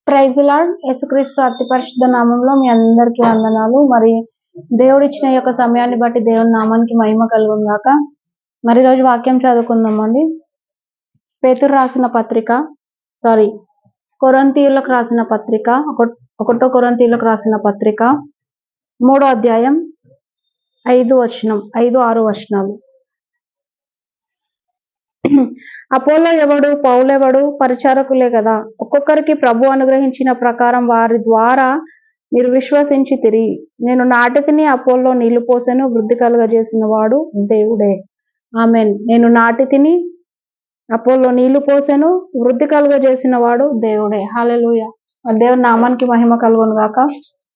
Praise lord. యేసుక్రీస్తు అతి పరిశుద్ధ నామంలో మీ అందరికీ వందనాలు. మరి దేవుడిచ్చిన ఈ యొక్క సమయాన్ని బట్టి దేవుని నామానికి మహిమ కలుగును గాక. మరి రోజు వాక్యం చదువుకుందామండి. పేతురు రాసిన పత్రిక కొరింథీయులకు రాసిన పత్రిక 1 కొరింథీయులకు రాసిన పత్రిక 3వ అధ్యాయం 5-6 వచనాలు. అపోల్లో ఎవడు, పౌలెవడు? పరిచారకులే కదా. ఒక్కొక్కరికి ప్రభు అనుగ్రహించిన ప్రకారం వారి ద్వారా మీరు విశ్వసించితిరి. నేను నాటితిని, అపోల్లో నీళ్లు పోసెను, వృద్ధి కలుగజేసిన వాడు దేవుడే. ఆమేన్. నేను నాటితిని, అపోల్లో నీళ్లు పోసెను, వృద్ధి కలుగజేసిన వాడు దేవుడే. హల్లెలూయా. దేవుని నామానికి మహిమ కలుగును గాక.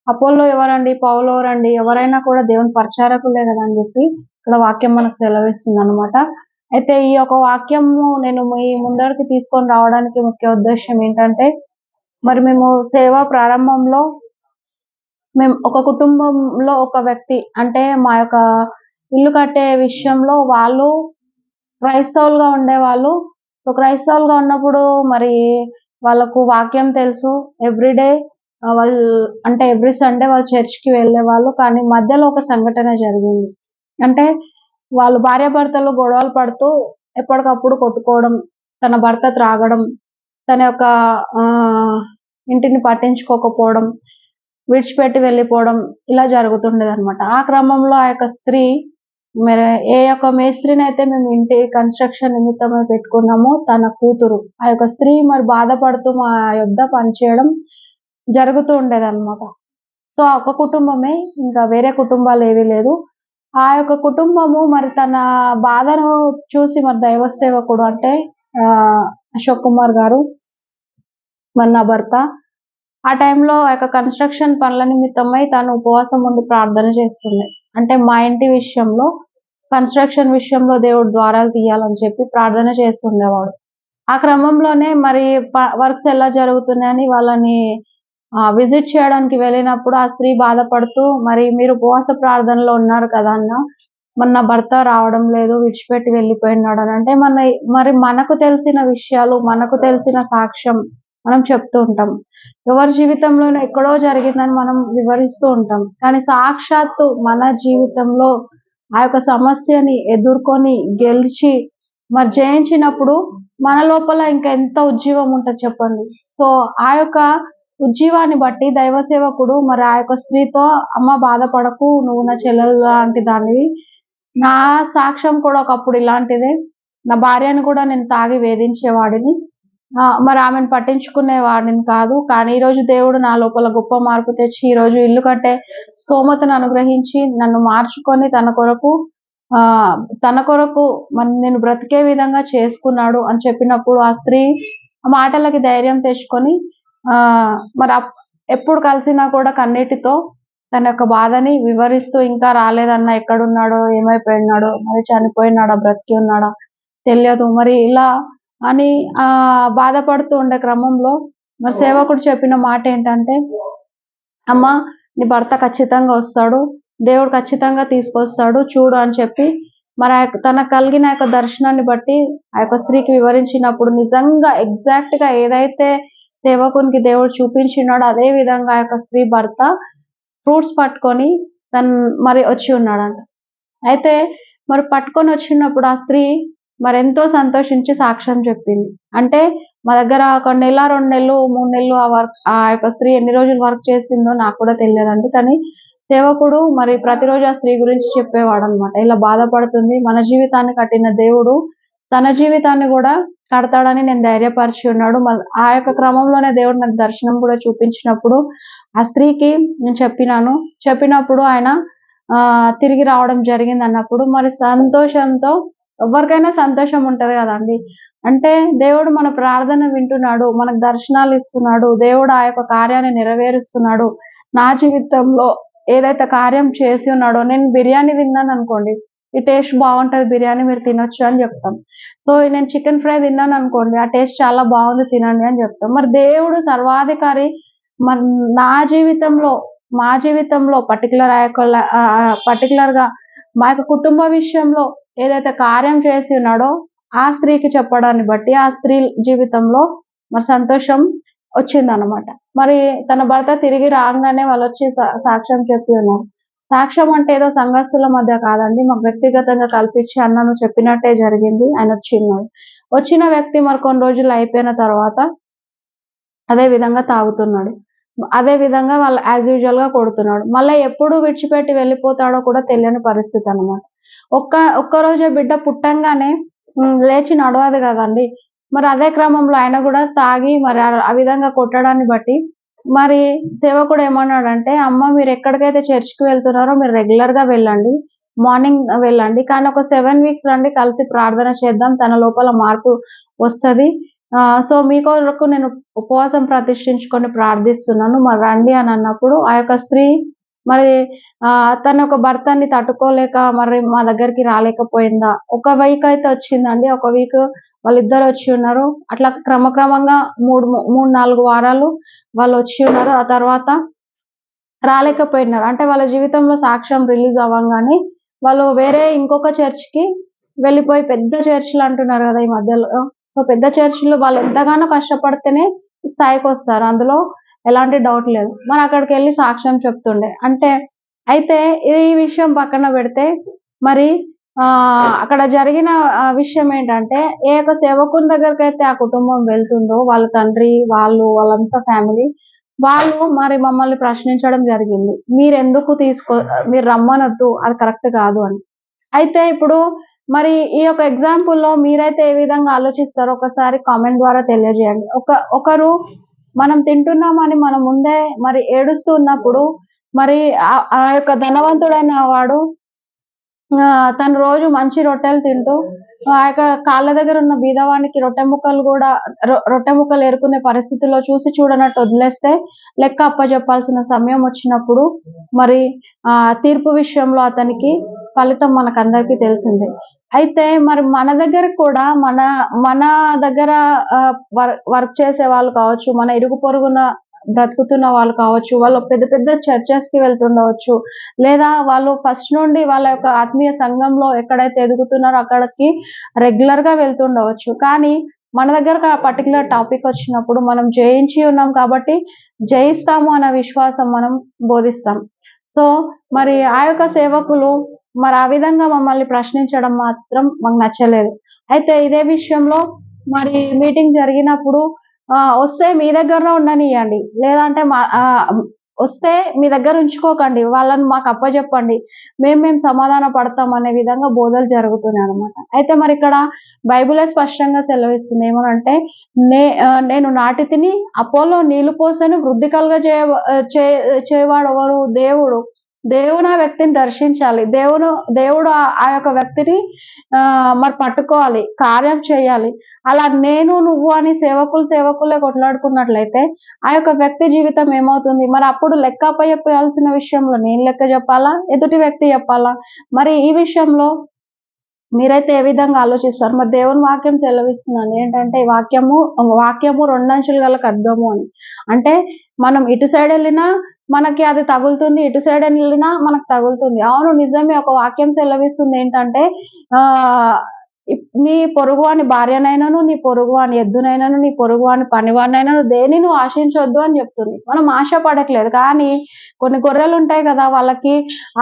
అపోల్లో ఎవరండి, పౌలు ఎవరండి? ఎవరైనా కూడా దేవుని పరిచారకులే కదా అని చెప్పి ఇక్కడ వాక్యం మనకు సెలవిస్తుంది అనమాట. అయితే ఈ యొక్క వాక్యము నేను మీ ముందరికి తీసుకొని రావడానికి ముఖ్య ఉద్దేశం ఏంటంటే, మరి మేము సేవ ప్రారంభంలో మేము ఒక కుటుంబంలో ఒక వ్యక్తి అంటే మా యొక్క ఇల్లు కట్టే విషయంలో వాళ్ళు క్రైస్తవులుగా ఉండేవాళ్ళు. సో క్రైస్తవులుగా ఉన్నప్పుడు మరి వాళ్ళకు వాక్యం తెలుసు. ఎవ్రీడే వాళ్ళు అంటే ఎవ్రీ సండే వాళ్ళు చర్చ్కి వెళ్ళేవాళ్ళు. కానీ మధ్యలో ఒక సంఘటన జరిగింది. అంటే వాళ్ళు భార్యాభర్తలు గొడవలు పడుతూ ఎప్పటికప్పుడు కొట్టుకోవడం, తన భర్త త్రాగడం, తన యొక్క ఇంటిని పట్టించుకోకపోవడం, విడిచిపెట్టి వెళ్ళిపోవడం ఇలా జరుగుతుండేదన్నమాట. ఆ క్రమంలో ఆ యొక్క స్త్రీ, మరి ఏ యొక్క మేస్త్రిని అయితే మేము ఇంటి కన్స్ట్రక్షన్ నిమిత్తమే పెట్టుకున్నామో తన కూతురు, ఆ యొక్క స్త్రీ మరి బాధపడుతూ మా యొద్ద పనిచేయడం జరుగుతూ ఉండేదన్నమాట. సో ఆ ఒక కుటుంబమే, ఇంకా వేరే కుటుంబాలు ఏవీ లేదు. ఆ యొక్క కుటుంబము మరి తన బాధను చూసి మరి దైవ సేవకుడు అంటే అశోక్ కుమార్ గారు మరి నా భర్త ఆ టైంలో ఆ యొక్క కన్స్ట్రక్షన్ పనుల నిమిత్తమై తను ఉపవాసం ఉండి ప్రార్థన చేస్తుండే. అంటే మా ఇంటి విషయంలో, కన్స్ట్రక్షన్ విషయంలో దేవుడు ద్వారాలు తీయాలని చెప్పి ప్రార్థన చేస్తుండేవాడు. ఆ క్రమంలోనే మరి వర్క్స్ ఎలా జరుగుతున్నాయని వాళ్ళని విజిట్ చేయడానికి వెళ్ళినప్పుడు ఆ స్త్రీ బాధపడుతూ, మరి మీరు ఉపవాస ప్రార్థనలో ఉన్నారు కదా అన్న, మరి నా భర్త రావడం లేదు, విడిచిపెట్టి వెళ్ళిపోయినాడు అని అంటే మరి మనకు తెలిసిన విషయాలు, మనకు తెలిసిన సాక్ష్యం మనం చెప్తూ ఉంటాం. ఎవరి జీవితంలోనే ఎక్కడో జరిగిందని మనం వివరిస్తూ ఉంటాం. కానీ సాక్షాత్తు మన జీవితంలో ఆ యొక్క సమస్యని ఎదుర్కొని గెలిచి మరి జయించినప్పుడు మన లోపల ఇంకా ఎంత ఉజ్జీవం ఉంటుంది చెప్పండి. సో ఆ యొక్క ఉజ్జీవాన్ని బట్టి దైవ సేవకుడు మరి ఆ యొక్క స్త్రీతో, అమ్మ బాధపడకు, నువ్వు నా చెల్లెలు లాంటి దానివి, నా సాక్ష్యం కూడా ఒకప్పుడు ఇలాంటిదే, నా భార్యను కూడా నేను తాగి వేధించేవాడిని, మరి ఆమెను పట్టించుకునే వాడిని కాదు. కానీ ఈరోజు దేవుడు నా లోపల గొప్ప మార్పు తెచ్చి ఈరోజు ఇల్లు కట్టే స్తోమతను అనుగ్రహించి నన్ను మార్చుకొని తన కొరకు మరి నేను బ్రతికే విధంగా చేసుకున్నాడు అని చెప్పినప్పుడు ఆ స్త్రీ ఆ మాటలకి ధైర్యం తెచ్చుకొని మరి ఎప్పుడు కలిసినా కూడా కన్నీటితో తన యొక్క బాధని వివరిస్తూ, ఇంకా రాలేదన్నా, ఎక్కడున్నాడో, ఏమైపోయినాడో, మరి చనిపోయినాడా, బ్రతికి ఉన్నాడా తెలియదు, మరి ఇలా అని బాధపడుతూ ఉండే క్రమంలో మరి సేవకుడు చెప్పిన మాట ఏంటంటే, అమ్మ నీ భర్త ఖచ్చితంగా వస్తాడు, దేవుడు ఖచ్చితంగా తీసుకొస్తాడు చూడు అని చెప్పి మరి తనకు కలిగిన యొక్క దర్శనాన్ని బట్టి ఆ యొక్క స్త్రీకి వివరించినప్పుడు నిజంగా ఎగ్జాక్ట్ గా ఏదైతే సేవకునికి దేవుడు చూపించినాడో అదే విధంగా ఆ యొక్క స్త్రీ భర్త ఫ్రూట్స్ పట్టుకొని మరి వచ్చి ఉన్నాడంట. అయితే మరి పట్టుకొని వచ్చినప్పుడు ఆ స్త్రీ మరి ఎంతో సంతోషించి సాక్ష్యం చెప్పింది. అంటే మా దగ్గర 1 నెల, 2 నెలలు, 3 నెలలు ఆ యొక్క స్త్రీ ఎన్ని రోజులు వర్క్ చేసిందో నాకు కూడా తెలియదండి. కానీ సేవకుడు మరి ప్రతిరోజు ఆ స్త్రీ గురించి చెప్పేవాడు అనమాట. ఇలా బాధపడుతుంది, మన జీవితాన్ని కట్టిన దేవుడు తన జీవితాన్ని కూడా కడతాడని నేను ధైర్యపరిచి ఉన్నాడు. ఆ యొక్క క్రమంలోనే దేవుడు నాకు దర్శనం కూడా చూపించినప్పుడు ఆ స్త్రీకి నేను చెప్పినప్పుడు ఆయన తిరిగి రావడం జరిగింది అన్నప్పుడు మరి సంతోషంతో, ఎవరికైనా సంతోషం ఉంటది కదండి. అంటే దేవుడు మన ప్రార్థన వింటున్నాడు, మనకు దర్శనాలు ఇస్తున్నాడు, దేవుడు ఆ యొక్క కార్యాన్ని నెరవేరుస్తున్నాడు. నా జీవితంలో ఏదైతే కార్యం చేసి ఉన్నాడో, నేను బిర్యానీ తిన్నాను అనుకోండి, ఈ టేస్ట్ బాగుంటది బిర్యానీ, మీరు తినొచ్చు అని చెప్తాం. సో నేను చికెన్ ఫ్రై తిన్నాను అనుకోండి, ఆ టేస్ట్ చాలా బాగుంది తినండి అని చెప్తాం. మరి దేవుడు సర్వాధికారి మరి మా జీవితంలో పర్టికులర్ గా మా యొక్క కుటుంబ విషయంలో ఏదైతే కార్యం చేసి ఉన్నాడో ఆ స్త్రీకి చెప్పడాన్ని బట్టి ఆ స్త్రీ జీవితంలో మరి సంతోషం వచ్చిందనమాట. మరి తన భర్త తిరిగి రాంగానే వాళ్ళొచ్చి సాక్ష్యం చెప్పి ఉన్నారు. సాక్ష్యం అంటే ఏదో సంఘస్థుల మధ్య కాదండి. మాకు వ్యక్తిగతంగా కల్పించి అన్న నువ్వు చెప్పినట్టే జరిగింది. ఆయనొచ్చిన్నాడు. వచ్చిన వ్యక్తి మరి కొన్ని రోజులు అయిపోయిన తర్వాత అదే విధంగా తాగుతున్నాడు. అదే విధంగా వాళ్ళు యాజ్ యూజువల్‌గా కొడుతున్నాడు. మళ్ళా ఎప్పుడు విడిచిపెట్టి వెళ్ళిపోతాడో కూడా తెలియని పరిస్థితనమాట. ఒక్కరోజే బిడ్డ పుట్టంగానే లేచి నడవదు గదండీ! మరి అదే క్రమంలో ఆయన గూడా తాగి మరి ఆ విధంగా కొట్టడాన్ని బట్టి మరి సేవకుడు ఏమన్నాడంటే, "అమ్మ మీరెక్కడికైతే చర్చ్‌కి వెళ్తున్నారో మీరు రెగ్యులర్‌గా వెళ్ళండి. మార్నింగ్ వెళ్ళండి. కానీ ఒక 7 వీక్స్ రండి కలిసి ప్రార్థన చేద్దాం. తన లోపల మార్పు వస్తది. సో, మీ కొరకు నేను ఉపవాసం ప్రతిష్ఠించుకొని ప్రార్థిస్తున్నాను. మరి రండి" అని అన్నప్పుడు ఆ యొక్క స్త్రీ మరి తన యొక్క భర్తని తట్టుకోలేక మరి మా దగ్గరికి రాలేకపోయిందా? ఒక వీక్ అయితే వచ్చిందండి. ఒక వీక్ వాళ్ళిద్దరు వచ్చి ఉన్నారు. అట్లా క్రమక్రమంగా 4 వారాలు వాళ్ళొచ్చి ఉన్నారు. ఆ తర్వాత రాలేకపోయినారు. అంటే వాళ్ళ జీవితంలో సాక్ష్యం రిలీజ్ అవ్వంగానే వాళ్ళు వేరే ఇంకొక చర్చ్‌కి వెళ్ళిపోయి పెద్ద చర్చ్‌లు అంటున్నారు గదా! ఈ మధ్యలో. సో, పెద్ద చర్చ్‌లు వాళ్ళు ఎంతగానో కష్టపడితేనే ఈ స్థాయికొస్తారు. అందులో ఎలాంటి డౌట్ లేదు. మరి అక్కడికెళ్ళి సాక్ష్యం చెప్తుండే. అంటే అయితే ఈ విషయం పక్కన పెడితే మరి అక్కడ జరిగిన విషయం ఏంటంటే ఏ యొక్క సేవకుని దగ్గరికైతే ఆ కుటుంబం వెళ్తుందో వాళ్ళ తండ్రి, వాళ్ళంతా ఫ్యామిలీ వాళ్ళు మరి మమ్మల్ని ప్రశ్నించడం జరిగింది. మీరు రమ్మనొద్దు. అది కరెక్ట్ కాదు అని. అయితే ఇప్పుడు మరి ఈ యొక్క ఎగ్జాంపుల్‌లో మీరైతే ఏ విధంగా ఆలోచిస్తారో ఒకసారి కామెంట్ ద్వారా తెలియజేయండి. ఒకరు మనం తింటున్నామని మన ముందే మరి ఏడుస్తూ ఉన్నప్పుడు మరి ఆ యొక్క ధనవంతుడైన వాడు తను రోజు మంచి రొట్టెలు తింటూ ఆ యొక్క కాళ్ళ దగ్గర ఉన్న బీదవానికి రొట్టె ముక్కలు గూడా రొట్టె ముక్కలు ఏరుకునే పరిస్థితిలో చూసి చూడనట్టు వదిలేస్తే లెక్క అప్పజెప్పాల్సిన సమయం వచ్చినప్పుడు మరి తీర్పు విషయంలో అతనికి ఫలితం మనకందరికీ తెలిసిందే. అయితే మరి మన దగ్గర కూడా మన దగ్గర వర్క్ చేసే వాళ్ళు కావచ్చు, మన ఇరుగు పొరుగున బ్రతుకుతున్న వాళ్ళు కావచ్చు, వాళ్ళు పెద్ద పెద్ద చర్చెస్‌కి వెళ్తుండవచ్చు. లేదా వాళ్ళు ఫస్ట్ నుండి వాళ్ళ యొక్క ఆత్మీయ సంఘంలో ఎక్కడైతే ఎదుగుతున్నారో అక్కడికి రెగ్యులర్‌గా వెళ్తుండవచ్చు. కానీ మన దగ్గరకు ఆ పర్టిక్యులర్ టాపిక్ వచ్చినప్పుడు మనం జయించి ఉన్నాం కాబట్టి జయిస్తాము అన్న విశ్వాసం మనం బోధిస్తాం. సో, మరి ఆ యొక్క సేవకులు మరి ఆ విధంగా మమ్మల్ని ప్రశ్నించడం మాత్రం మాకు నచ్చలేదు. అయితే ఇదే విషయంలో మరి మీటింగ్ జరిగినప్పుడు వస్తే మీ దగ్గరనే ఉండనియ్యండి. లేదంటే వస్తే మీ దగ్గర ఉంచుకోకండి. వాళ్ళని మాకు అప్పజెప్పండి. మేము సమాధాన పడతాం అనే విధంగా బోధలు జరుగుతున్నాయన్నమాట. అయితే మరిక్కడ బైబిలే స్పష్టంగా సెలవిస్తుంది. ఏమనంటే నేను నాటి తిని అపోలో నీళ్లు పోసెను వృద్ధి కలుగ చేయవాడెవరు? దేవుడు. దేవుడు ఆ వ్యక్తిని దర్శించాలి. దేవుడు ఆ యొక్క వ్యక్తిని మరి పట్టుకోవాలి. కార్యం చేయాలి. అలా నేను, నువ్వు అని సేవకులే కొట్లాడుకున్నట్లయితే ఆ యొక్క వ్యక్తి జీవితం ఏమవుతుంది? మరి అప్పుడు లెక్క అప్పజెప్పాల్సిన విషయంలో నేను లెక్క జెప్పాలా? ఎదుటి వ్యక్తి జెప్పాలా? మరి ఈ విషయంలో మీరైతే ఏ విధంగా ఆలోచిస్తారు? మరి దేవుని వాక్యం సెలవిస్తుందండి. ఏంటంటే వాక్యము రెండంచులు గల ఖడ్గము అని. అంటే మనం ఇటు సైడ్ ఎళ్ళినా మనకి అది తగులుతుంది. ఇటు సైడ్ ఎళ్ళినా మనకు తగులుతుంది. అవును నిజమే. ఒక వాక్యం సెలవిస్తుంది ఏంటంటే ఆహ్, నీ పొరుగువాని భార్యనైనను, నీ పొరుగువాని ఎద్దునైనను, నీ పొరుగువాని పనివాడినైనను దేన్ని నువ్వు ఆశించొద్దు అని జెప్తుంది. మనం ఆశ పడట్లేదు. కానీ కొన్ని గొర్రెలుంటాయి గదా! వాళ్ళకి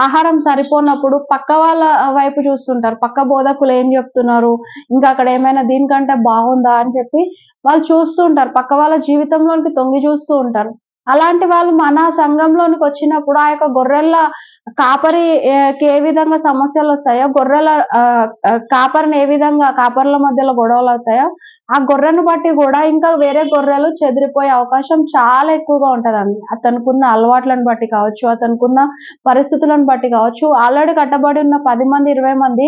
ఆహారం సరిపోనప్పుడు పక్క వాళ్ళ వైపు చూస్తుంటారు. పక్క బోధకులు ఏం జెప్తున్నారు? ఇంకా అక్కడ ఏమైనా దీనికంటే బాగుందా? అని చెప్పి వాళ్ళు చూస్తూ ఉంటారు. పక్క వాళ్ళ జీవితంలోనికి తొంగి చూస్తూ ఉంటారు. అలాంటి వాళ్ళు మన సంఘంలోనికొచ్చినప్పుడు ఆ యొక్క గొర్రెల కాపరి కి ఏ విధంగా సమస్యలొస్తాయో, గొర్రెల కాపరిని ఏ విధంగా కాపర్ల మధ్యలో గొడవలవుతాయో, ఆ గొర్రెను బట్టి గూడా ఇంకా వేరే గొర్రెలు చెదిరిపోయే అవకాశం చాలా ఎక్కువగా ఉంటదండి. అతనుకున్న అలవాట్లను బట్టి కావచ్చు, అతనుకున్న పరిస్థితులను బట్టి కావచ్చు, ఆల్రెడీ కట్టబడి ఉన్న 10 మంది, 20 మంది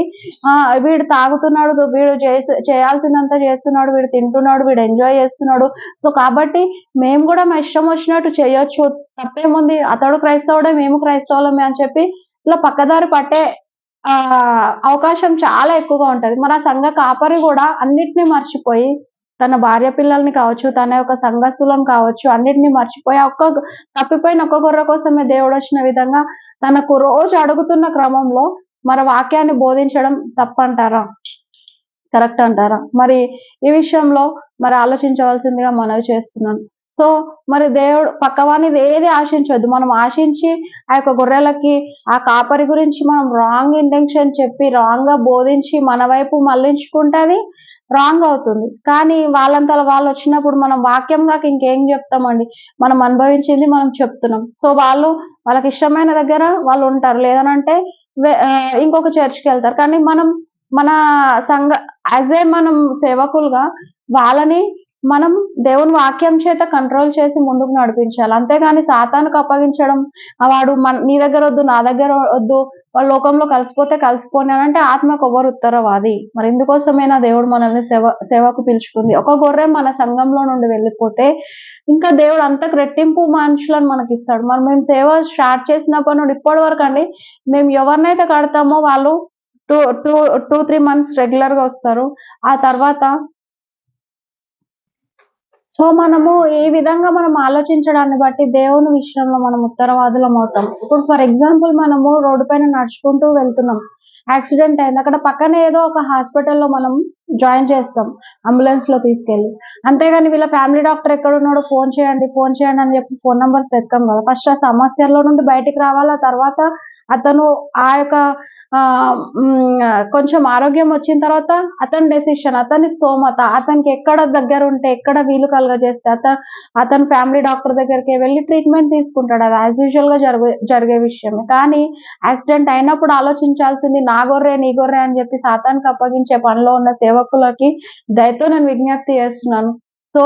వీడు తాగుతున్నాడు, వీడు చేయాల్సిందంతా చేస్తున్నాడు, వీడు తింటున్నాడు, వీడు ఎంజాయ్ చేస్తున్నాడు. సో, కాబట్టి మేము గూడా మా ఇష్టం వచ్చినట్టు చేయొచ్చు. తప్పేముంది? అతడు క్రైస్తవుడే, మేము క్రైస్తవులమే అని చెప్పి ఇలా పక్కదారి పట్టే అవకాశం చాలా ఎక్కువగా ఉంటది. మరి ఆ సంఘ కాపరి గూడా అన్నిటిని మర్చిపోయి, తన భార్య పిల్లల్ని కావచ్చు, తన యొక్క సంఘస్థులను కావచ్చు, అన్నిటిని మర్చిపోయి తప్పిపోయిన ఒక్క గొర్రె కోసమే దేవుడొచ్చిన విధంగా తనకు రోజు అడుగుతున్న క్రమంలో మరి వాక్యాన్ని బోధించడం తప్పంటారా? కరెక్ట్ అంటారా? మరి ఈ విషయంలో మరి ఆలోచించవలసిందిగా మనవి చేస్తున్నాను. సో మరి దేవుడు పక్కవానిది ఏది ఆశించొద్దు. మనం ఆశించి ఆ యొక్క గొర్రెలకి ఆ కాపరి గురించి మనం రాంగ్ ఇంటెన్షన్ చెప్పి రాంగ్‌గా బోధించి మన వైపు మళ్ళించుకుంటే అది రాంగ్ అవుతుంది. కానీ వాళ్ళంతట వాళ్ళొచ్చినప్పుడు మనం వాక్యం గాక ఇంకేం చెప్తామండి. మనం అనుభవించింది మనం చెప్తున్నాం. సో వాళ్ళకిష్టమైన దగ్గర వాళ్ళుంటారు. లేదనంటే ఇంకొక చర్చ్‌కెళ్తారు. కానీ మనం మన సంఘ మనం సేవకులుగా వాళ్ళని మనం దేవుని వాక్యం చేత కంట్రోల్ చేసి ముందుకు నడిపించాలి. అంతేగాని సాతానుకు అప్పగించడం, వాడు నీ దగ్గరొద్దు, నా దగ్గర వద్దు, వాళ్ళు లోకంలో కలిసిపోతే కలిసిపోని అనంటే ఆత్మకెవ్వరు ఉత్తరవాది. మరి ఇందుకోసమేనా దేవుడు మనల్ని సేవకు పిలుచుకుంది. ఒక గొర్రె మన సంఘంలో నుండి వెళ్ళిపోతే ఇంకా దేవుడు అంతకు రెట్టింపు మనుషులను మనకిస్తాడు. మరి మేము సేవ స్టార్ట్ చేసినప్పటి నుండి ఇప్పటి వరకండి మేము ఎవరినైతే కడతామో వాళ్ళు 2, 3 మంత్స్ రెగ్యులర్‌గా వస్తారు. ఆ తర్వాత సో మనము ఈ విధంగా మనం ఆలోచించడాన్ని బట్టి దేవుని విషయంలో మనం ఉత్తరవాదులం అవుతాం. ఇప్పుడు ఫర్ ఎగ్జాంపుల్ మనము రోడ్డు పైన నడుచుకుంటూ వెళ్తున్నాం. యాక్సిడెంట్ అయింది. అక్కడ పక్కనే ఏదో ఒక హాస్పిటల్‌లో మనం జాయిన్ చేస్తాం. అంబులెన్స్‌లో తీసుకెళ్ళి. అంతేగాని వీళ్ళ ఫ్యామిలీ డాక్టర్ ఎక్కడున్నాడో ఫోన్ చేయండి, ఫోన్ చేయండి అని చెప్పి ఫోన్ నంబర్స్ వెతకం కదా! ఫస్ట్ ఆ సమస్యలో నుండి బయటికి రావాలి. ఆ తర్వాత అతను ఆ యొక్క కొంచెం ఆరోగ్యం వచ్చిన తర్వాత అతని డెసిషన్, అతని స్తోమత, అతనికి ఎక్కడ దగ్గరుంటే, ఎక్కడ వీలు కలుగజేస్తే అతని ఫ్యామిలీ డాక్టర్ దగ్గరికే వెళ్లి ట్రీట్మెంట్ తీసుకుంటాడు. అది యాజ్ యూజువల్‌గా జరిగే విషయమే. కానీ యాక్సిడెంట్ అయినప్పుడు ఆలోచించాల్సింది నా గొర్రె, నీ గొర్రె అని చెప్పి సాతానుకు అప్పగించే పనిలో ఉన్న సేవకులకి దయతో నేను విజ్ఞప్తి చేస్తున్నాను. సో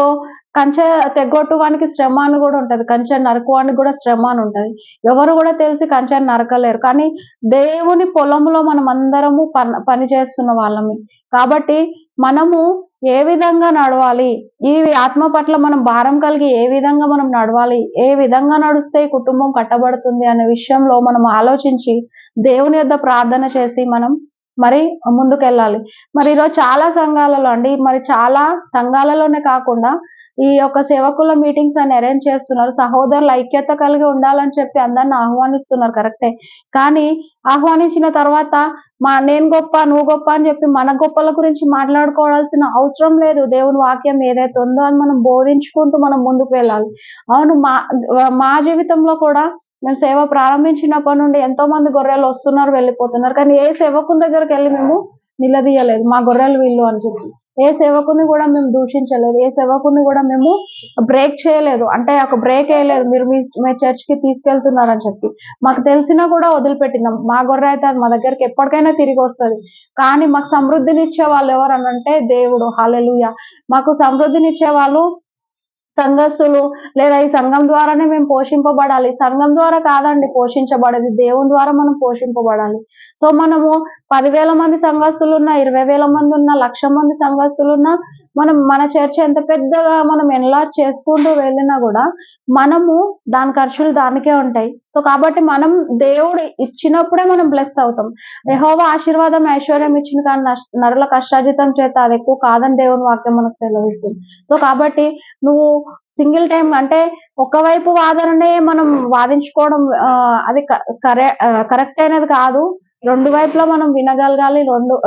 కంచె తెగ్గొట్టువానికి శ్రమ అని కూడా ఉంటది. కంచె నరుకువానికి కూడా శ్రమ అని ఉంటది. ఎవరు కూడా తెలిసి కంచెని నరకలేరు. కానీ దేవుని పొలంలో మనమందరము పని చేస్తున్న వాళ్ళమే. కాబట్టి మనము ఏ విధంగా నడవాలి? ఈ ఆత్మ పట్ల మనం భారం కలిగి ఏ విధంగా మనం నడవాలి? ఏ విధంగా నడుస్తే ఈ కుటుంబం కట్టబడుతుంది అనే విషయంలో మనం ఆలోచించి దేవుని యొద్ద ప్రార్థన చేసి మనం మరి ముందుకెళ్ళాలి. మరి ఈరోజు చాలా సంఘాలలో అండి మరి చాలా సంఘాలలోనే కాకుండా ఈ యొక్క సేవకుల మీటింగ్స్ అని అరేంజ్ చేస్తున్నారు. సహోదరులు ఐక్యత కలిగి ఉండాలని చెప్పి అందరిని ఆహ్వానిస్తున్నారు కరెక్టే. కానీ ఆహ్వానించిన తర్వాత నేను గొప్ప, నువ్వు గొప్ప అని చెప్పి మన గొప్పల గురించి మాట్లాడుకోవాల్సిన అవసరం లేదు. దేవుని వాక్యం ఏదైతే ఉందో అది మనం బోధించుకుంటూ మనం ముందుకు వెళ్ళాలి. అవును మా జీవితంలో కూడా మేము సేవ ప్రారంభించినప్పటి నుండి ఎంతో మంది గొర్రెలు వస్తున్నారు, వెళ్ళిపోతున్నారు. కానీ ఏ సేవకుని దగ్గరికెళ్ళి మేము నిలదీయలేదు. మా గొర్రెలు వీళ్ళు అని చెప్పి. ఏ సేవకుని కూడా మేము దూషించలేదు. ఏ సేవకుని కూడా మేము బ్రేక్ చేయలేదు. అంటే ఒక బ్రేక్ ఎయలేదు. మీరు మీ చర్చ్‌కి తీసుకెళ్తున్నారని చెప్పి. మాకు తెలిసినా కూడా వదిలిపెట్టినాం. మా గొర్రె అయితే అది మా దగ్గరికి ఎప్పటికైనా తిరిగొస్తది. కానీ మాకు సమృద్ధినిచ్చే వాళ్ళు ఎవరనంటే దేవుడు. హల్లెలూయా! మాకు సమృద్ధినిచ్చే వాళ్ళు సంఘస్థులు లేదా ఈ సంఘం ద్వారానే మేము పోషింపబడాలి. సంఘం ద్వారా కాదండి పోషించబడేది. దేవుని ద్వారా మనం పోషింపబడాలి. సో మనము 10,000 మంది సంఘస్థులున్నా, 20,000 మంది ఉన్నా, 1,00,000 మంది సంఘస్థులున్నా మన చర్చ్ ఎంత పెద్దగా మనం ఎన్లార్జ్ చేసుకుంటూ వెళ్ళినా గూడా మనము దాని ఖర్చులు దానికే ఉంటాయి. సో కాబట్టి మనం దేవుడు ఇచ్చినప్పుడే మనం బ్లెస్ అవుతాం. యెహోవా ఆశీర్వాదం, ఐశ్వర్యం ఇచ్చింది కానీ నరుల కష్టార్జితం చేత అది ఎక్కువ కాదని దేవుని వాక్యం మనకు సెలవిస్తుంది. సో కాబట్టి నువ్వు సింగిల్ టైమ్ అంటే ఒకవైపు వాదననే మనం వాదించుకోవడం అది కరెక్ట్ అయినది కాదు. 2 వైపులా మనం వినగలగాలి.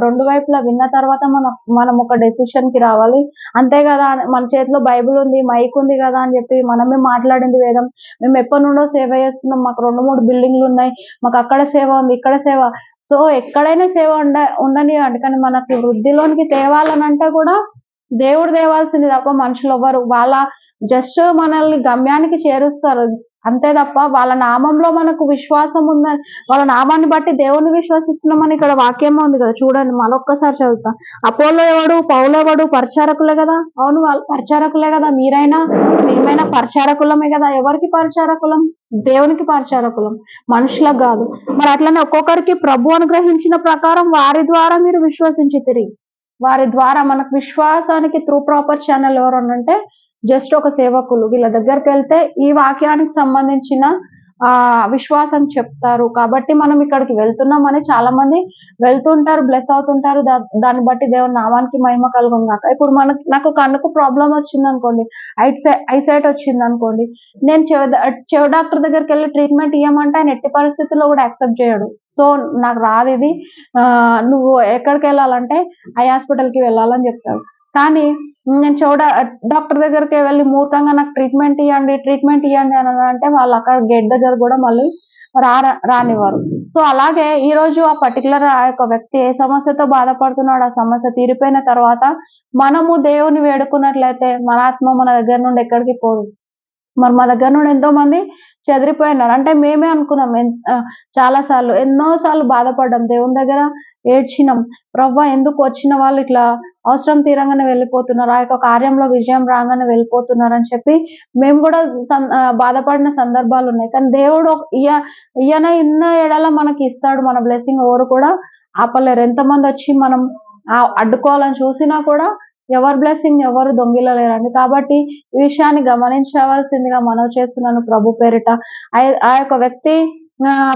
రెండు వైపులా విన్న తర్వాత మనం ఒక డెసిషన్‌కి రావాలి. అంతే గదా! మన చేతిలో బైబుల్ ఉంది, మైక్ ఉంది గదా! అని చెప్పి మనమే మాట్లాడింది వేదం. మేము ఎప్పటినుండో సేవ చేస్తున్నాం. మాకు 2, 3 బిల్డింగ్‌లున్నాయి. మాకు అక్కడ సేవ ఉంది, ఇక్కడ సేవ. సో ఎక్కడైనా సేవ ఉండనివ్వండి. కానీ మనకి వృద్ధిలోనికి తేవాలనంటే కూడా దేవుడు తేవాల్సింది తప్ప మనుషులెవ్వరు. జస్ట్ మనల్ని గమ్యానికి చేరుస్తారు. అంతే తప్ప వాళ్ళ నామంలో మనకు విశ్వాసం ఉందని, వాళ్ళ నామాన్ని బట్టి దేవుణ్ణి విశ్వసిస్తున్నామని ఇక్కడ వాక్యమే ఉంది కదా! చూడండి మరొక్కసారి చదువుతా. అపోల్లో ఎవడు? పౌలెవడు? పరిచారకులే కదా! అవును వాళ్ళు పరిచారకులే కదా! మేమైనా పరిచారకులమే కదా! ఎవరికి పరిచారకులం? దేవునికి పరిచారకులం. మనుషులకు గాదు. మరి అట్లనే ఒక్కొక్కరికి ప్రభు అనుగ్రహించిన ప్రకారం వారి ద్వారా మీరు విశ్వసించితిరి. వారి ద్వారా మనకు విశ్వాసానికి ప్రాపర్ ఛానల్ ఎవరనంటే జస్ట్ ఒక సేవకులు. వీళ్ళ దగ్గరికెళ్తే ఈ వాక్యానికి సంబంధించిన విశ్వాసం చెప్తారు. కాబట్టి మనం ఇక్కడికి వెళ్తున్నామని చాలా మంది వెళ్తుంటారు, బ్లెస్ అవుతుంటారు. దాన్ని బట్టి దేవుని నామానికి మహిమ కలుగును గాక. ఇప్పుడు నాకు కన్నుకు ప్రాబ్లమ్ వచ్చిందనుకోండి, ఐసైట్ వచ్చిందనుకోండి, నేను చెవి డాక్టర్ దగ్గరికెళ్లి ట్రీట్మెంట్ ఇయ్యమంటే ఆయన ఎట్టి పరిస్థితుల్లో కూడా యాక్సెప్ట్ చేయడు. సో నాకు రాదిది. నువ్వు ఎక్కడికెళ్ళాలంటే ఐ హాస్పిటల్‌కి వెళ్ళాలని చెప్తాడు. కానీ నేను డాక్టర్ దగ్గరికి వెళ్ళి మూర్ఖంగా నాకు ట్రీట్మెంట్ ఇయ్యండి అని అంటే వాళ్ళు అక్కడ గేట్ దగ్గర కూడా మళ్ళీ రానివ్వరు. సో అలాగే ఈరోజు ఆ యొక్క వ్యక్తి ఏ సమస్యతో బాధపడుతున్నాడో ఆ సమస్య తీరిపోయిన తర్వాత మనము దేవుని వేడుకున్నట్లయితే మన ఆత్మ మన దగ్గర నుండి ఎక్కడికి పోదు. మరి మా దగ్గర నుండి ఎంతోమంది చెదిరిపోయినారు. అంటే మేమే అనుకున్నాం చాలా సార్లు, ఎన్నో సార్లు బాధపడ్డాం. దేవుని దగ్గర ఏడ్చినాం. ప్రవ్వా ఎందుకు వచ్చిన వాళ్ళు ఇట్లా అవసరం తీరంగానే వెళ్ళిపోతున్నారు. ఆ యొక్క కార్యంలో విజయం రాంగానే వెళ్ళిపోతున్నారని చెప్పి మేము కూడా బాధపడిన సందర్భాలున్నాయి. కానీ దేవుడు ఇన్న ఎడల మనకి ఇస్తాడు. మన బ్లెస్సింగ్ ఎవరు కూడా ఆపలేరు. ఎంతమందొచ్చి మనం అడ్డుకోవాలని చూసినా కూడా ఎవరి బ్లెస్సింగ్ ఎవరు దొంగిలలేరండి. కాబట్టి ఈ విషయాన్ని గమనించవలసిందిగా మనవి చేస్తున్నాను ప్రభు పేరిట. ఆ యొక్క వ్యక్తి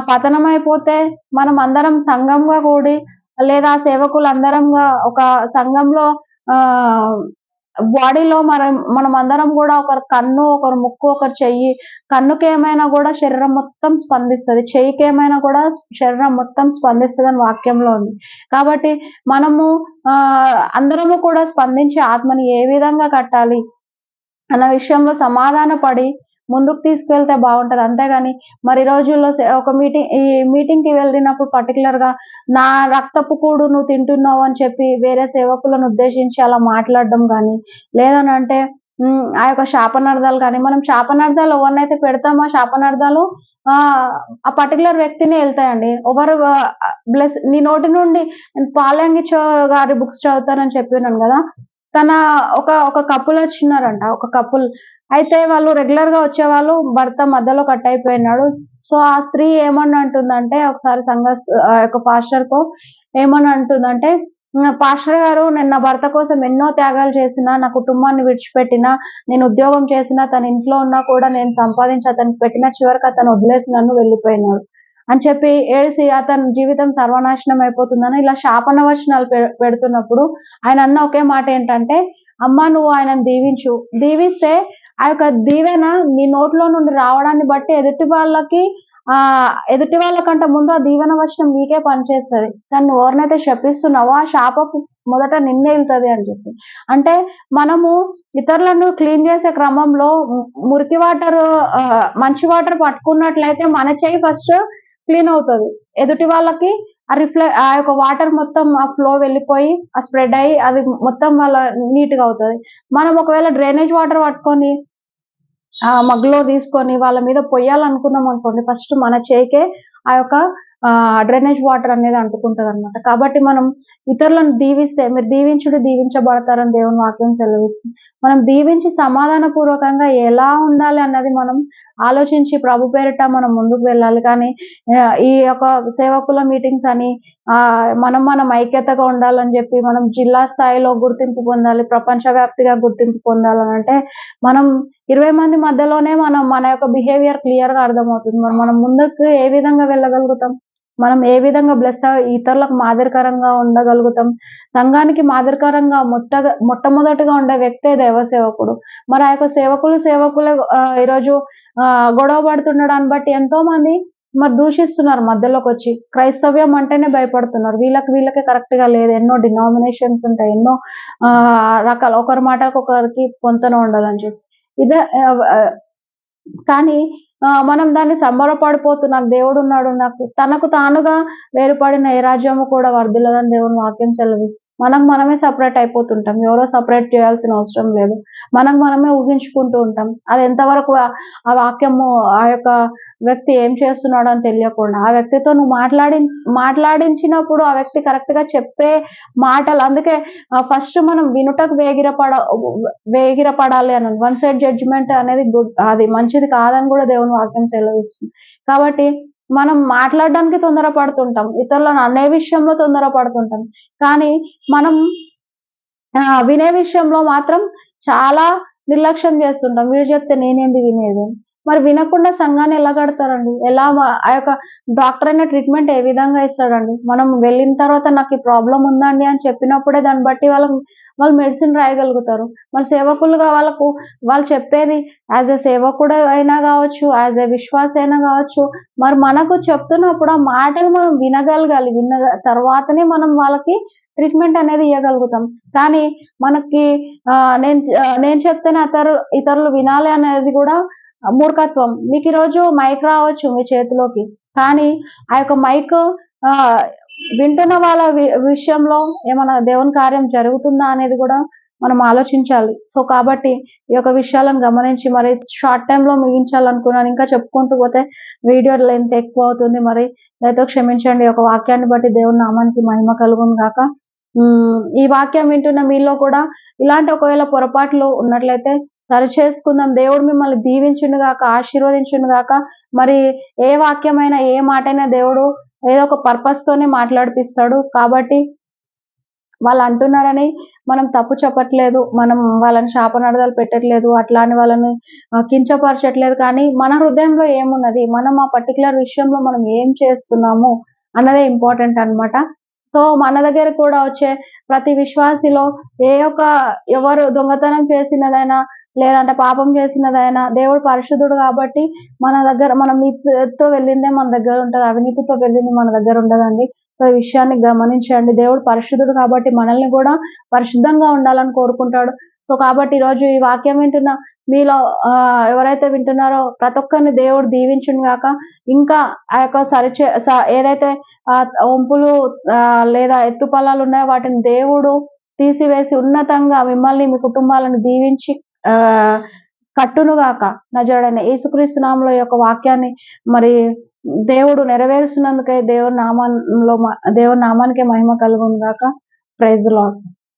పతనమైపోతే మనం అందరం సంఘంగా కూడి లేదా సేవకులందరంగా ఒక సంఘంలో బాడీలో మనం అందరం కూడా ఒకరు కన్ను, ఒకరు ముక్కు, ఒకరు చెయ్యి. కన్నుకేమైనా కూడా శరీరం మొత్తం స్పందిస్తది. చెయ్యికేమైనా కూడా శరీరం మొత్తం స్పందిస్తదని వాక్యంలో ఉంది. కాబట్టి మనము అందరము కూడా స్పందించి ఆత్మని ఏ విధంగా కట్టాలి అన్న విషయంలో సమాధాన పడి ముందుకు తీసుకెళ్తే బాగుంటది. అంతేగాని మరి ఈ రోజుల్లో ఈ మీటింగ్‌కి వెళ్ళినప్పుడు పర్టిక్యులర్‌గా నా రక్తపు కూడు నువ్వు తింటున్నావు అని చెప్పి వేరే సేవకులను ఉద్దేశించి అలా మాట్లాడడం గాని, లేదనంటే ఆ యొక్క శాపనార్థాలు గాని, మనం శాపనార్థాలు ఎవరినైతే పెడతామో శాపనార్థాలు ఆ పర్టిక్యులర్ వ్యక్తినే ఎళ్తాయండి. ఎవరు నీ నోటి నుండి పాల్యంగి గారి బుక్స్ చదువుతానని చెప్పినాను గదా! తన ఒక కపుల్ వచ్చినారంట. ఒక కపుల్. అయితే వాళ్ళు రెగ్యులర్‌గా వచ్చేవాళ్ళు. భర్త మధ్యలో కట్ అయిపోయినాడు. సో, ఆ స్త్రీ ఏమని అంటుందంటే ఒకసారి ఆ యొక్క పాస్టర్‌తో ఏమని అంటుందంటే, పాస్టర్ గారు నేను నా భర్త కోసం ఎన్నో త్యాగాలు చేసినా, నా కుటుంబాన్ని విడిచిపెట్టినా, నేను ఉద్యోగం చేసినా, తన ఇంట్లో ఉన్నా కూడా నేను సంపాదించి అతనికి పెట్టినా చివరికి అతను వదిలేసి నన్ను వెళ్ళిపోయినాడు అని చెప్పి ఏడిసి అతని జీవితం సర్వనాశనం అయిపోతుందని ఇలా శాపన వచనాలు పెడుతున్నప్పుడు ఆయన అన్న ఒకే మాట ఏంటంటే, అమ్మా నువ్వు ఆయనను దీవించు. దీవిస్తే ఆ యొక్క దీవెన నీ నోట్లో నుండి రావడాన్ని బట్టి ఎదుటి వాళ్ళకంటే ముందు ఆ దీవెన వచనం నీకే పనిచేస్తది. కానీ నువ్వు ఎవరినైతే శపిస్తున్నావో ఆ శాపపు మొదట నిన్నే ఎళ్తది అని చెప్పి. అంటే మనము ఇతరులను క్లీన్ చేసే క్రమంలో మురికి మంచి వాటర్ పట్టుకున్నట్లయితే మన చెయ్యి ఫస్ట్ క్లీన్ అవుతది. ఎదుటి వాళ్ళకి ఆ యొక్క వాటర్ మొత్తం ఆ ఫ్లో వెళ్ళిపోయి స్ప్రెడ్ అయ్యి అది మొత్తం నీట్‌గా అవుతది. మనం ఒకవేళ డ్రైనేజ్ వాటర్ పట్టుకొని మగ్గులో తీసుకొని వాళ్ళ మీద పొయ్యాలనుకున్నాం అనుకోండి, ఫస్ట్ మన చేయికే ఆ యొక్క డ్రైనేజ్ వాటర్ అనేది అంటుకుంటదనమాట. కాబట్టి మనం ఇతరులను దీవిస్తే మీరు దీవించుడి దీవించబడతారని దేవుని వాక్యం సెలవిస్తుంది. మనం దీవించి సమాధానపూర్వకంగా ఎలా ఉండాలి అన్నది మనం ఆలోచించి ప్రభు పేరిట మనం ముందుకు వెళ్ళాలి. కానీ ఈ యొక్క సేవకుల మీటింగ్స్ అని మనం ఐక్యతగా ఉండాలని చెప్పి మనం జిల్లా స్థాయిలో గుర్తింపు పొందాలి, ప్రపంచవ్యాప్తిగా గుర్తింపు పొందాలనంటే మనం 20 మంది మధ్యలోనే మన యొక్క బిహేవియర్ క్లియర్‌గా అర్థమవుతుంది. మరి మనం ముందుకు ఏ విధంగా వెళ్ళగలుగుతాం? మనం ఏ విధంగా ఇతరులకు మాదిరికరంగా ఉండగలుగుతాం? సంఘానికి మాదిరికరంగా మొట్టమొదటిగా ఉండే వ్యక్తే దైవ సేవకుడు. మరి ఆ యొక్క సేవకులే ఈరోజు గొడవ పడుతుండడాన్ని బట్టి ఎంతోమంది మరి దూషిస్తున్నారు మధ్యలోకొచ్చి. క్రైస్తవ్యం అంటేనే భయపడుతున్నారు. వీళ్ళకే కరెక్ట్‌గా లేదు. ఎన్నో డినామినేషన్స్ ఉంటాయి. ఎన్నో రకాల ఒకరి మాటకు ఒకరికి పొంతన ఉండదని చెప్పి. ఇదే కానీ మనం దాన్ని నాకు దేవుడున్నాడు. తనకు తానుగా వేరుపడిన ఏ రాజ్యము కూడా వర్ధిల్లదని దేవుని వాక్యం సెలవిస్తుంది. మనమే సెపరేట్ అయిపోతుంటాం. ఎవరో సెపరేట్ చేయాల్సిన అవసరం లేదు. మనమే ఊహించుకుంటూ ఉంటాం. అది ఎంతవరకు ఆ వాక్యము ఆ యొక్క వ్యక్తి ఏం చేస్తున్నాడో అని తెలియకుండా. ఆ వ్యక్తితో నువ్వు మాట్లాడించినప్పుడు ఆ వ్యక్తి కరెక్ట్‌గా చెప్పే మాటలు అందుకే ఫస్ట్ మనం వినుటకు వేగిరపడాలి అని వన్ సైడ్ జడ్జిమెంట్ అనేది అది మంచిది కాదని కూడా దేవుని వాక్యం సెలవిస్తుంది. కాబట్టి మనం మాట్లాడడానికి తొందరపడుతుంటాం. ఇతరులను అనే విషయంలో తొందరపడుతుంటాం. కానీ మనం వినే విషయంలో మాత్రం చాలా నిర్లక్ష్యం చేస్తుంటాం. వీడు చెప్తే నేనేంది వినేది? మరి వినకుండా సంఘాన్ని ఎలా కడతారండి? ఆ యొక్క డాక్టర్ అయిన ట్రీట్మెంట్ ఏ విధంగా ఇస్తాడండి? మనం వెళ్ళిన తర్వాత నాకు ఈ ప్రాబ్లమ్ ఉందండి అని చెప్పినప్పుడే దాన్ని బట్టి వాళ్ళు మెడిసిన్ రాయగలుగుతారు. మరి సేవకులుగా వాళ్ళు చెప్పేది యాజ్ ఎ సేవకుడు అయినా కావచ్చు, యాజ్ ఎ విశ్వాసి అయినా కావచ్చు, మరి మనకు చెప్తున్నప్పుడు ఆ మాటలు మనం వినగలగాలి. తర్వాతనే మనం వాళ్ళకి ట్రీట్మెంట్ అనేది ఇవ్వగలుగుతాం. కానీ మనకి నేను చెప్తేనే ఇతరులు వినాలి అనేది కూడా మూర్ఖత్వం. మీకీరోజు మైక్ రావచ్చు మీ చేతిలోకి. కానీ ఆ యొక్క మైక్ ఆహ్, వింటున్న వాళ్ళ విషయంలో ఏమన్నా దేవుని కార్యం జరుగుతుందా అనేది గూడా మనం ఆలోచించాలి. సో, కాబట్టి ఈ యొక్క విషయాలను గమనించి మరి షార్ట్ టైమ్‌లో ముగించాలనుకున్నాను. ఇంకా చెప్పుకుంటూ పోతే వీడియో లెంత్ ఎక్కువవుతుంది. మరి దయతో క్షమించండి. ఈ యొక్క వాక్యాన్ని బట్టి దేవుని నామానికి మహిమ కలుగును గాక. ఈ వాక్యం వింటున్న మీలో కూడా ఇలాంటి ఒకవేళ పొరపాట్లు ఉన్నట్లయితే సరిచేసుకుందాం. దేవుడు మిమ్మల్ని దీవించును గాక, ఆశీర్వదించును గాక. మరి ఏ వాక్యమైనా, ఏ మాటైనా దేవుడు ఏదో ఒక పర్పస్ తోనే మాట్లాడిపిస్తాడు. కాబట్టి వాళ్ళు అంటున్నారని మనం తప్పు చెప్పట్లేదు. మనం వాళ్ళని శాపనార్థాలు పెట్టట్లేదు. అట్లా అని వాళ్ళని కించపరచట్లేదు. కానీ మన హృదయంలో ఏమున్నది? మనం ఆ పర్టిక్యులర్ విషయంలో మనం ఏం చేస్తున్నాము అన్నదే ఇంపార్టెంట్ అన్నమాట. సో, మన దగ్గరకు కూడా వచ్చే ప్రతి విశ్వాసిలో ఎవరు దొంగతనం చేసినదైనా, లేదంటే పాపం చేసినదైనా దేవుడు పరిశుద్ధుడు కాబట్టి మనం నీతితో వెళ్ళిందే మన దగ్గర ఉంటది. అవినీతితో వెళ్ళింది మన దగ్గర ఉండదండి. సో, ఈ విషయాన్ని గమనించండి. దేవుడు పరిశుద్ధుడు కాబట్టి మనల్ని కూడా పరిశుద్ధంగా ఉండాలని కోరుకుంటాడు. సో, కాబట్టి ఈరోజు ఈ వాక్యం వింటున్న మీలో ఎవరైతే వింటున్నారో ప్రతి ఒక్కరిని దేవుడు దీవించును గాక. ఇంకా ఆ యొక్క ఏదైతే వంపులు లేదా ఎత్తుపల్లాలున్నాయో వాటిని దేవుడు తీసివేసి ఉన్నతంగా మిమ్మల్ని, మీ కుటుంబాలను దీవించి ఆహ్, కట్టునుగాక. నజరేయుడైన యేసుక్రీస్తు నామములో ఈ యొక్క వాక్యాన్ని మరి దేవుడు నెరవేరుస్తున్నందుకై దేవుని నామానికే మహిమ కలుగును గాక. Praise the lord.